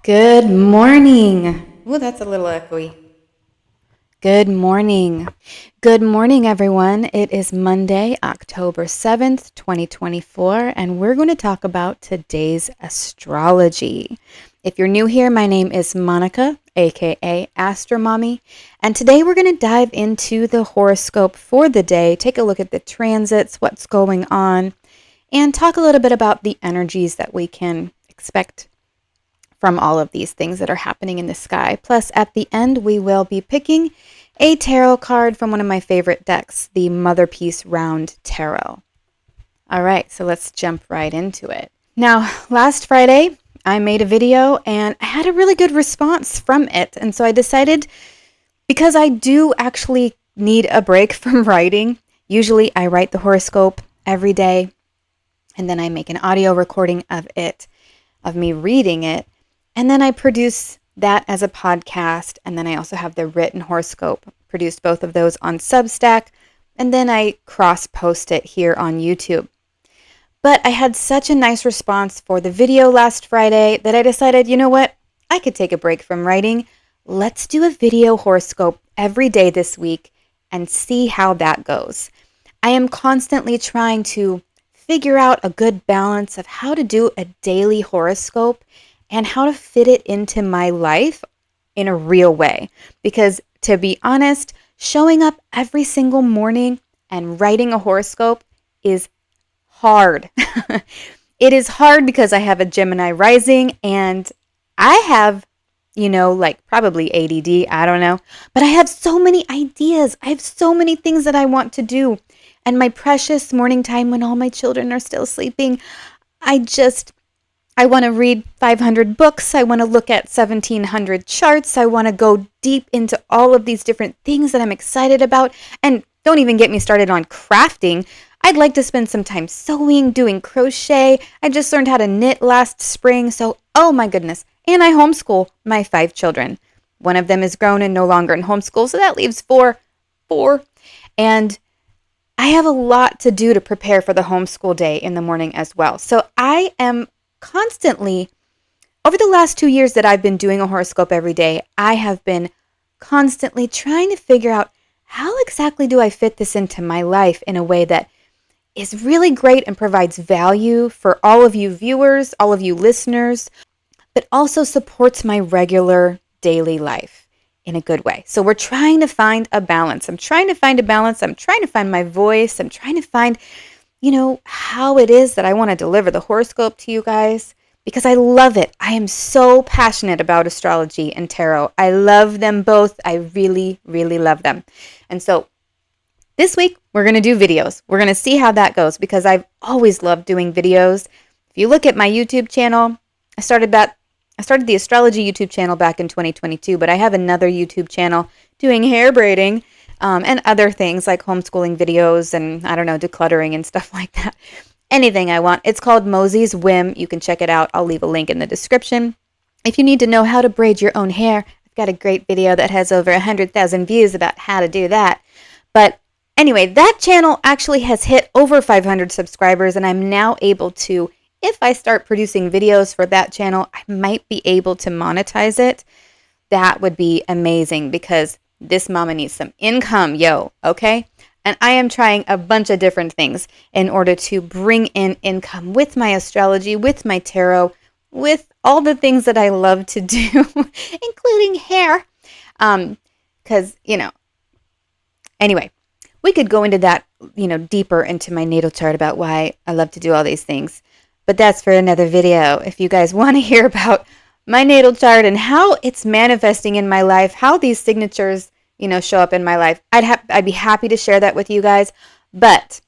Good morning. Oh, that's a little echoey. Good morning. Good morning, everyone. It is Monday, October 7th, 2024, and we're going to talk about today's astrology. If you're new here, my name is Monica, aka Astro Mommy, and today we're going to dive into the horoscope for the day, take a look at the transits, what's going on, and talk a little bit about the energies that we can expect from all of these things that are happening in the sky. Plus, at the end, we will be picking a tarot card from one of my favorite decks, the Mother Peace Round Tarot. All right, so let's jump right into it. Now, last Friday, I made a video and I had a really good response from it. And so I decided, because I do actually need a break from writing, usually I write the horoscope every day and then I make an audio recording of it, of me reading it. And then I produce that as a podcast. And then I also have the written horoscope, produced both of those on Substack. And then I cross post it here on YouTube. But I had such a nice response for the video last Friday that I decided, you know what? I could take a break from writing. Let's do a video horoscope every day this week and see how that goes. I am constantly trying to figure out a good balance of how to do a daily horoscope and how to fit it into my life in a real way. Because to be honest, showing up every single morning and writing a horoscope is hard. It is hard because I have a Gemini rising and I have, like probably ADD, I don't know. But I have so many ideas. I have so many things that I want to do. And my precious morning time when all my children are still sleeping, I want to read 500 books. I want to look at 1,700 charts. I want to go deep into all of these different things that I'm excited about. And don't even get me started on crafting. I'd like to spend some time sewing, doing crochet. I just learned how to knit last spring. So, oh my goodness. And I homeschool my 5 children. One of them is grown and no longer in homeschool. So that leaves four. And I have a lot to do to prepare for the homeschool day in the morning as well. So I am constantly, over the last 2 years that I've been doing a horoscope every day, I have been constantly trying to figure out how exactly do I fit this into my life in a way that is really great and provides value for all of you viewers, all of you listeners, but also supports my regular daily life in a good way. So we're trying to find a balance. I'm trying to find my voice. I'm trying to find how it is that I want to deliver the horoscope to you guys, because I love it. I am so passionate about astrology and tarot. I love them both. I really, really love them. And so this week we're going to do videos. We're going to see how that goes, because I've always loved doing videos. If you look at my YouTube channel, I started the astrology YouTube channel back in 2022, but I have another YouTube channel doing hair braiding and other things like homeschooling videos and, I don't know, decluttering and stuff like that. Anything I want. It's called Mozey's Whim. You can check it out. I'll leave a link in the description. If you need to know how to braid your own hair, I've got a great video that has over 100,000 views about how to do that. But anyway, that channel actually has hit over 500 subscribers, and I'm now able to, if I start producing videos for that channel, I might be able to monetize it. That would be amazing, because this mama needs some income, okay? And I am trying a bunch of different things in order to bring in income with my astrology, with my tarot, with all the things that I love to do, including hair. Because, anyway, we could go into that, deeper into my natal chart about why I love to do all these things. But that's for another video. If you guys want to hear about my natal chart and how it's manifesting in my life, how these signatures, show up in my life, I'd be happy to share that with you guys. But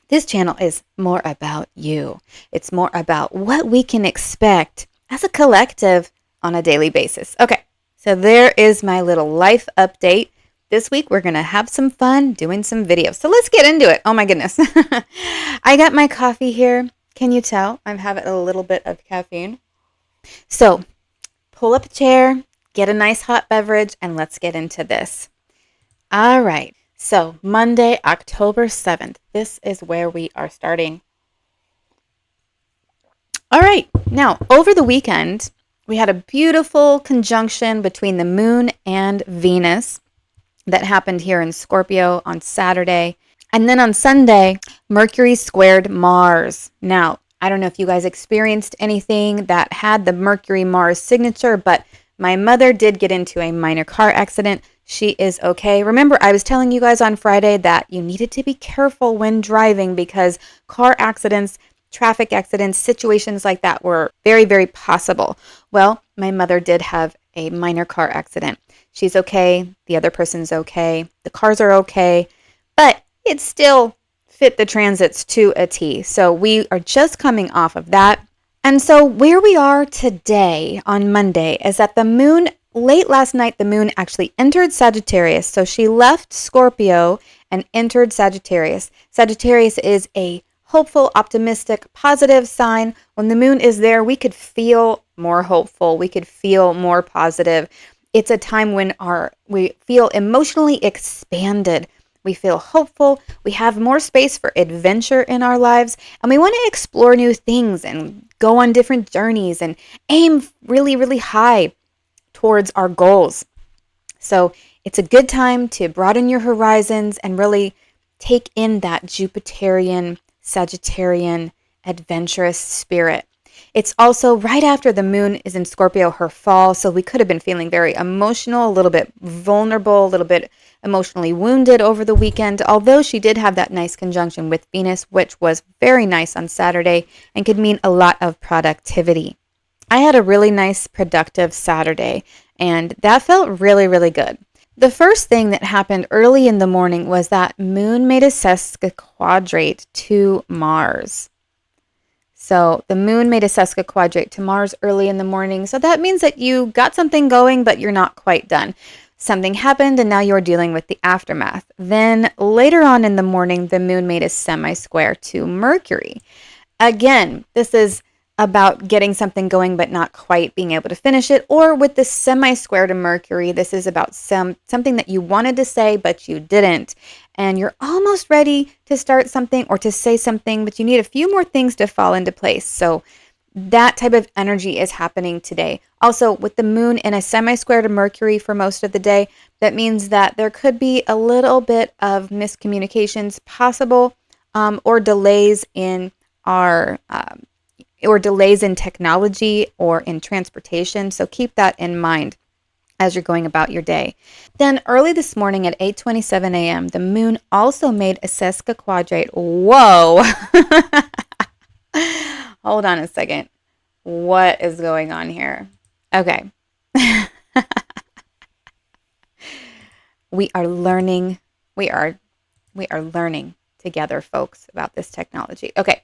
this channel is more about you. It's more about what we can expect as a collective on a daily basis. Okay, so there is my little life update. This week, we're going to have some fun doing some videos. So let's get into it. Oh my goodness. I got my coffee here. Can you tell? I'm having a little bit of caffeine. So pull up a chair, get a nice hot beverage, and let's get into this. All right. So Monday, October 7th. This is where we are starting. All right. Now, over the weekend, We had a beautiful conjunction between the moon and Venus that happened here in Scorpio on Saturday. And then on Sunday, Mercury squared Mars. Now, I don't know if you guys experienced anything that had the Mercury Mars signature, but my mother did get into a minor car accident. She is okay. Remember, I was telling you guys on Friday that you needed to be careful when driving because car accidents, traffic accidents, situations like that were very, very possible. Well, my mother did have a minor car accident. She's okay. The other person's okay. The cars are okay. But it still fit the transits to a T. So we are just coming off of that. And so where we are today on Monday is that the moon, late last night, the moon actually entered Sagittarius. So she left Scorpio and entered Sagittarius. Sagittarius is a hopeful, optimistic, positive sign. When the moon is there, we could feel more hopeful. We could feel more positive. It's a time when we feel emotionally expanded. We feel hopeful. We have more space for adventure in our lives. And we want to explore new things and go on different journeys and aim really, really high towards our goals. So it's a good time to broaden your horizons and really take in that Jupiterian, Sagittarian, adventurous spirit. It's also right after the moon is in Scorpio, her fall. So we could have been feeling very emotional, a little bit vulnerable, a little bit emotionally wounded over the weekend, although she did have that nice conjunction with Venus, which was very nice on Saturday and could mean a lot of productivity. I had a really nice, productive Saturday, and that felt really, really good. The first thing that happened early in the morning was that moon made a sesquiquadrate to Mars. So the moon made a sesquiquadrate to Mars early in the morning. So that means that you got something going, but you're not quite done. Something happened and now you're dealing with the aftermath. Then later on in the morning, the moon made a semi-square to Mercury. Again, this is about getting something going but not quite being able to finish it. Or with the semi-square to Mercury, this is about something that you wanted to say but you didn't. And you're almost ready to start something or to say something, but you need a few more things to fall into place. So that type of energy is happening today. Also, with the moon in a semi-square to Mercury for most of the day, that means that there could be a little bit of miscommunications possible, or delays in technology or in transportation. So keep that in mind as you're going about your day. Then early this morning at 8:27 a.m., the moon also made a sesquiquadrate. Whoa! Hold on a second. What is going on here? Okay. We are learning. We are learning together, folks, about this technology. Okay.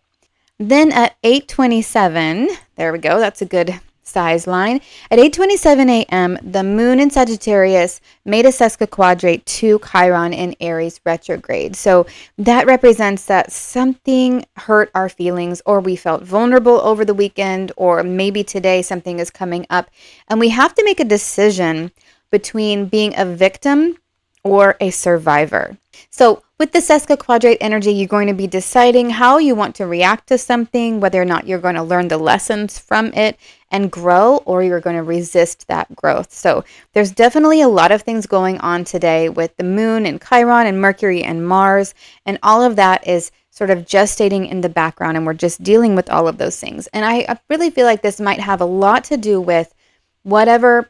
Then at 8:27, there we go. That's a good size line. At 8:27 a.m., the moon in Sagittarius made a sesquiquadrate to Chiron in Aries retrograde. So that represents that something hurt our feelings, or we felt vulnerable over the weekend, or maybe today something is coming up. And we have to make a decision between being a victim or a survivor. So with the sesquiquadrate energy, you're going to be deciding how you want to react to something, whether or not you're going to learn the lessons from it and grow, or you're going to resist that growth. So there's definitely a lot of things going on today with the moon and Chiron and Mercury and Mars, and all of that is sort of gestating in the background, and we're just dealing with all of those things. And I really feel like this might have a lot to do with whatever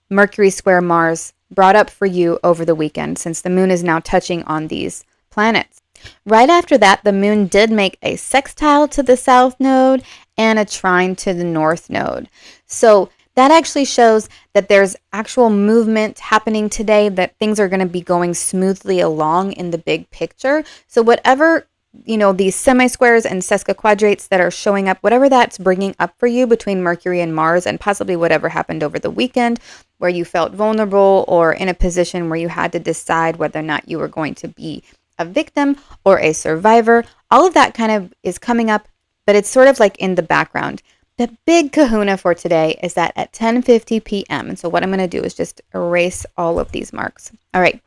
Mercury square Mars brought up for you over the weekend, since the moon is now touching on these planets. Right after that, the moon did make a sextile to the south node and a trine to the north node. So that actually shows that there's actual movement happening today, that things are going to be going smoothly along in the big picture. So whatever, these semi-squares and sesquiquadrates that are showing up, whatever that's bringing up for you between Mercury and Mars, and possibly whatever happened over the weekend where you felt vulnerable or in a position where you had to decide whether or not you were going to be a victim or a survivor, all of that kind of is coming up, but it's sort of like in the background. The big kahuna for today is that at 10:50 p.m. And so what I'm going to do is just erase all of these marks. All right.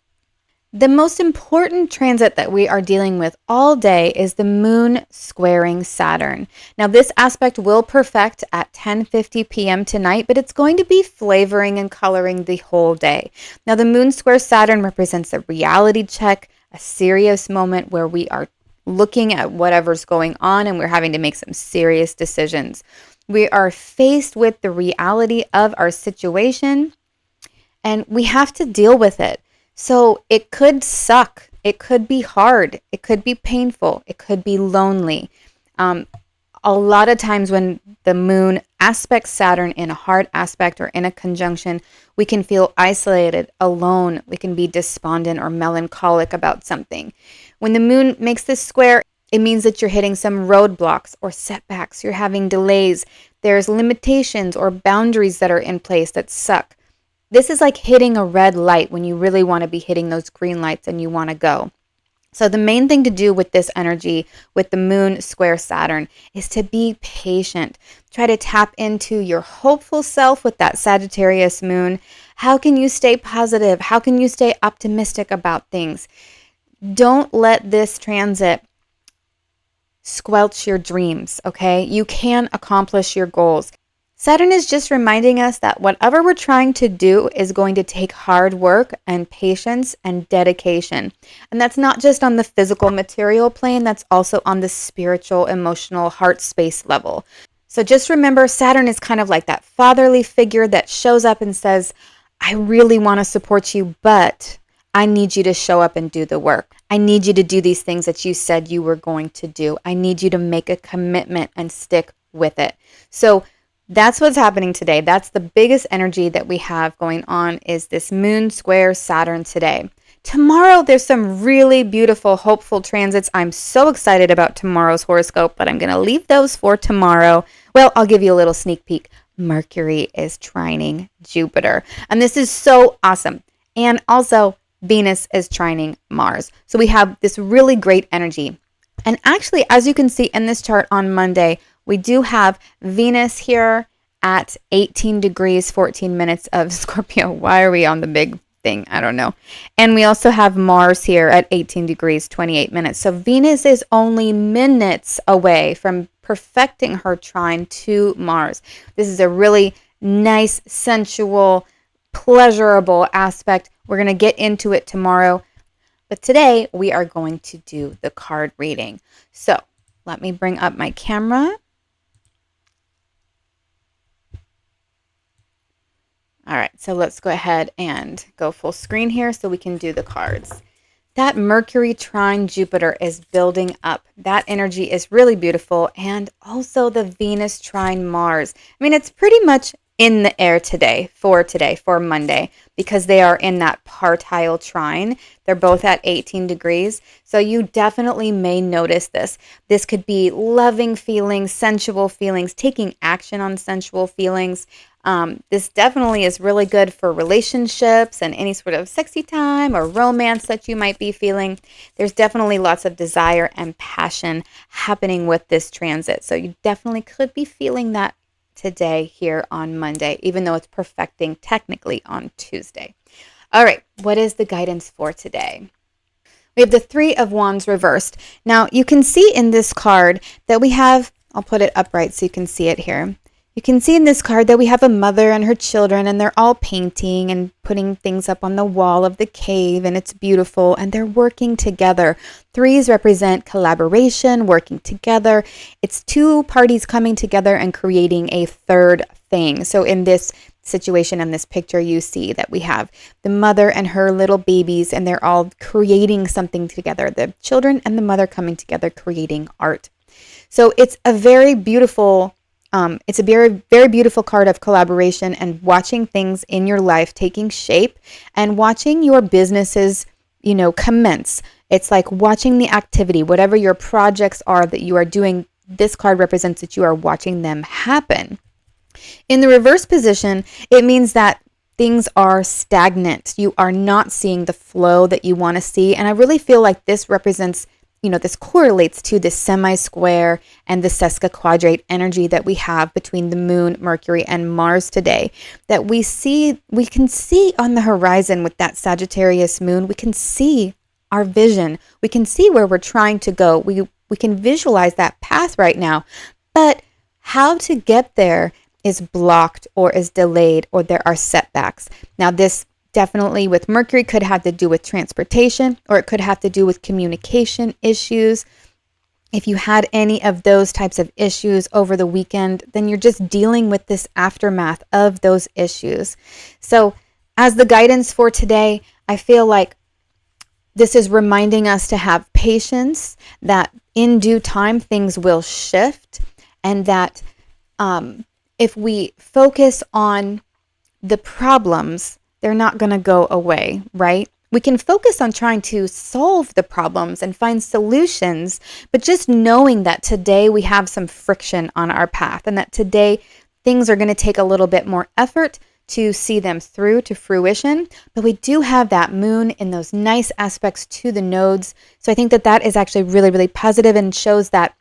The most important transit that we are dealing with all day is the moon squaring Saturn. Now, this aspect will perfect at 10:50 p.m. tonight, but it's going to be flavoring and coloring the whole day. Now, the moon square Saturn represents a reality check, a serious moment where we are looking at whatever's going on and we're having to make some serious decisions. We are faced with the reality of our situation and we have to deal with it. So it could suck. It could be hard. It could be painful. It could be lonely. A lot of times when the moon aspects Saturn in a hard aspect or in a conjunction, we can feel isolated, alone. We can be despondent or melancholic about something. When the moon makes this square, it means that you're hitting some roadblocks or setbacks. You're having delays. There's limitations or boundaries that are in place that suck. This is like hitting a red light when you really want to be hitting those green lights and you want to go. So the main thing to do with this energy, with the moon square Saturn, is to be patient. Try to tap into your hopeful self with that Sagittarius moon. How can you stay positive? How can you stay optimistic about things? Don't let this transit squelch your dreams, okay? You can accomplish your goals. Saturn is just reminding us that whatever we're trying to do is going to take hard work and patience and dedication. And that's not just on the physical material plane, that's also on the spiritual, emotional, heart space level. So just remember, Saturn is kind of like that fatherly figure that shows up and says, I really want to support you, but I need you to show up and do the work. I need you to do these things that you said you were going to do. I need you to make a commitment and stick with it. So that's what's happening today. That's the biggest energy that we have going on is this moon square Saturn today. Tomorrow, there's some really beautiful, hopeful transits. I'm so excited about tomorrow's horoscope, but I'm going to leave those for tomorrow. Well, I'll give you a little sneak peek. Mercury is trining Jupiter, and this is so awesome. And also, Venus is trining Mars. So we have this really great energy. And actually, as you can see in this chart on Monday, we do have Venus here at 18 degrees, 14 minutes of Scorpio. Why are we on the big thing? I don't know. And we also have Mars here at 18 degrees, 28 minutes. So Venus is only minutes away from perfecting her trine to Mars. This is a really nice, sensual, pleasurable aspect. We're going to get into it tomorrow. But today we are going to do the card reading. So let me bring up my camera. All right, so let's go ahead and go full screen here so we can do the cards. That Mercury trine Jupiter is building up. That energy is really beautiful. And also the Venus trine Mars. I mean, it's pretty much in the air today, for Monday, because they are in that partile trine. They're both at 18 degrees. So you definitely may notice this. This could be loving feelings, sensual feelings, taking action on sensual feelings. This definitely is really good for relationships and any sort of sexy time or romance that you might be feeling. There's definitely lots of desire and passion happening with this transit. So you definitely could be feeling that today here on Monday, even though it's perfecting technically on Tuesday. All right, what is the guidance for today? We have the Three of Wands reversed. Now, you can see in this card that we have, I'll put it upright so you can see it here. You can see in this card that we have a mother and her children, and they're all painting and putting things up on the wall of the cave, and it's beautiful, and they're working together. Threes represent collaboration, working together. It's two parties coming together and creating a third thing. So in this situation, in this picture, you see that we have the mother and her little babies, and they're all creating something together. The children and the mother coming together, creating art. So it's a very beautiful it's a very, very beautiful card of collaboration and watching things in your life taking shape and watching your businesses, commence. It's like watching the activity, whatever your projects are that you are doing. This card represents that you are watching them happen. In the reverse position, it means that things are stagnant. You are not seeing the flow that you want to see. And I really feel like this represents this correlates to this semi-square and the sesquiquadrate energy that we have between the moon, Mercury, and Mars today, that we can see on the horizon with that Sagittarius moon. We can see our vision. We can see where we're trying to go. We can visualize that path right now, but how to get there is blocked or is delayed, or there are setbacks. Now, this definitely with Mercury could have to do with transportation, or it could have to do with communication issues. If you had any of those types of issues over the weekend, then you're just dealing with this aftermath of those issues. So as the guidance for today, I feel like this is reminding us to have patience, that in due time things will shift, and that if we focus on the problems, they're not going to go away, right? We can focus on trying to solve the problems and find solutions, but just knowing that today we have some friction on our path, and that today things are going to take a little bit more effort to see them through to fruition. But we do have that moon in those nice aspects to the nodes. So I think that that is actually really, really positive, and shows that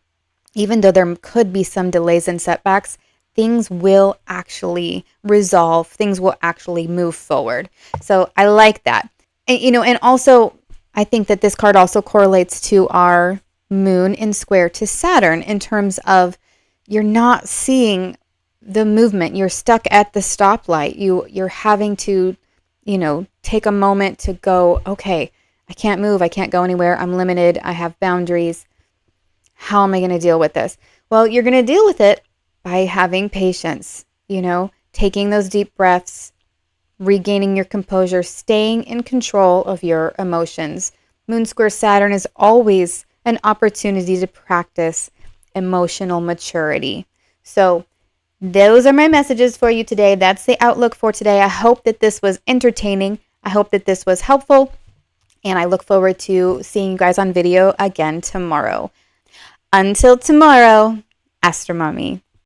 even though there could be some delays and setbacks, things will actually resolve. Things will actually move forward. So I like that. And also I think that this card also correlates to our moon in square to Saturn, in terms of you're not seeing the movement. You're stuck at the stoplight. You're having to, take a moment to go, okay, I can't move. I can't go anywhere. I'm limited. I have boundaries. How am I going to deal with this? Well, you're going to deal with it by having patience, taking those deep breaths, regaining your composure, staying in control of your emotions. Moon square Saturn is always an opportunity to practice emotional maturity. So those are my messages for you today. That's the outlook for today. I hope that this was entertaining. I hope that this was helpful. And I look forward to seeing you guys on video again tomorrow. Until tomorrow, Astro Mommy.